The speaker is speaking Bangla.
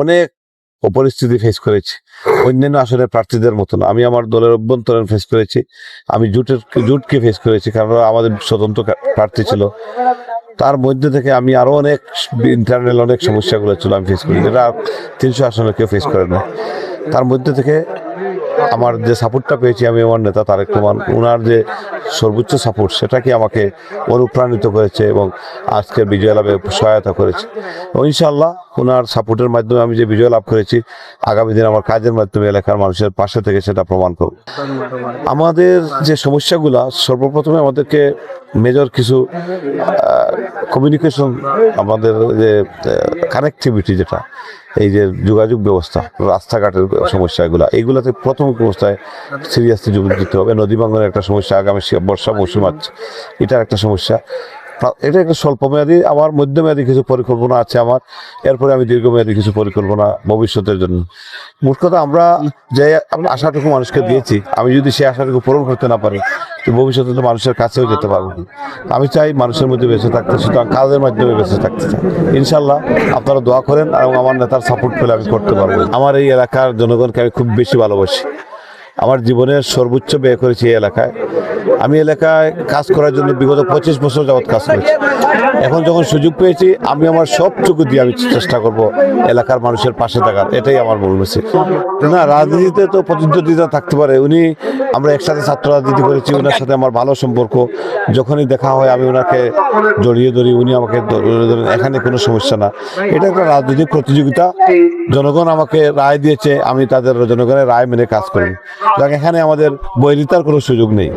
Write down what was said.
অনেক অপরিস্থিতি ফেস করেছি, অন্যান্য আসনের প্রার্থীদের মতো না। আমি আমার দলের অভ্যন্তরীণ ফেস করেছি, আমি জুটকে ফেস করেছি, কারণ আমাদের স্বতন্ত্র প্রার্থী ছিল। তার মধ্যে থেকে আমি আরো অনেক ইন্টারনাল অনেক সমস্যাগুলো ছিল আমি ফেস করি, যেটা 300 আসনে কেউ ফেস করে না। তার মধ্যে থেকে আমার যে সাপোর্টটা পেয়েছি আমি আমার নেতা তারেক রহমান, ওনার যে সর্বোচ্চ সাপোর্ট সেটাকে আমাকে অনুপ্রাণিত করেছে এবং আজকে বিজয় লাভে সহায়তা করেছে। ইনশাআল্লাহ ওনার সাপোর্টের মাধ্যমে আমি যে বিজয় লাভ করেছি, আগামী দিন আমার কাজের মাধ্যমে এলাকার মানুষের পাশে থেকে সেটা প্রমাণ করব। আমাদের যে সমস্যাগুলো, সর্বপ্রথমে আমাদেরকে মেজর কিছু কমিউনিকেশন, আমাদের যে কানেক্টিভিটি, যেটা এই যে যোগাযোগ ব্যবস্থা, রাস্তাঘাটের সমস্যা, এইগুলাতে প্রথম অবস্থায় সিরিয়াসলি যোগ দিতে হবে। নদী ভাঙনের একটা সমস্যা, আগামী বর্ষা মৌসুম আছে, এটার একটা সমস্যা। এটা একটা স্বল্পমেয়াদী, আমার মধ্যমেয়াদী কিছু পরিকল্পনা আছে আমার, এরপরে আমি দীর্ঘমেয়াদী কিছু পরিকল্পনা ভবিষ্যতের জন্য। মোট কথা, আমরা যে আশাটুকু মানুষকে দিয়েছি, আমি যদি সেই আশাটুকু পূরণ করতে না পারি, তো ভবিষ্যতে তো মানুষের কাছেও যেতে পারবো না। আমি চাই মানুষের মধ্যে বেঁচে থাকতে, সুতরাং কাজের মাধ্যমে বেঁচে থাকতে চাই। ইনশাল্লাহ আপনারা দোয়া করেন এবং আমার নেতার সাপোর্ট পেলে আমি করতে পারবো। আমার এই এলাকার জনগণকে আমি খুব বেশি ভালোবাসি, আমার জীবনের সর্বোচ্চ ব্যয় করেছি এই এলাকায়। আমি এলাকায় কাজ করার জন্য বিগত 25 বছর যাবৎ কাজ করেছি। এখন যখন সুযোগ পেয়েছি, আমি আমার সবটুকু দিয়ে আমি চেষ্টা করব এলাকার মানুষের পাশে থাকার, এটাই আমার মূল মেসেজ। না, রাজনীতিতে তো প্রতিদ্বন্দ্বিতা থাকতে পারে। আমরা একসাথে ছাত্র রাজনীতি করেছি, ওনার সাথে আমার ভালো সম্পর্ক। যখনই দেখা হয় আমি ওনাকে জড়িয়ে ধরি, উনি আমাকে ধরেন, এখানে কোনো সমস্যা না। এটা একটা রাজনৈতিক প্রতিযোগিতা, জনগণ আমাকে রায় দিয়েছে, আমি তাদের জনগণের রায় মেনে কাজ করি। এখানে আমাদের বৈরিতার কোনো সুযোগ নেই।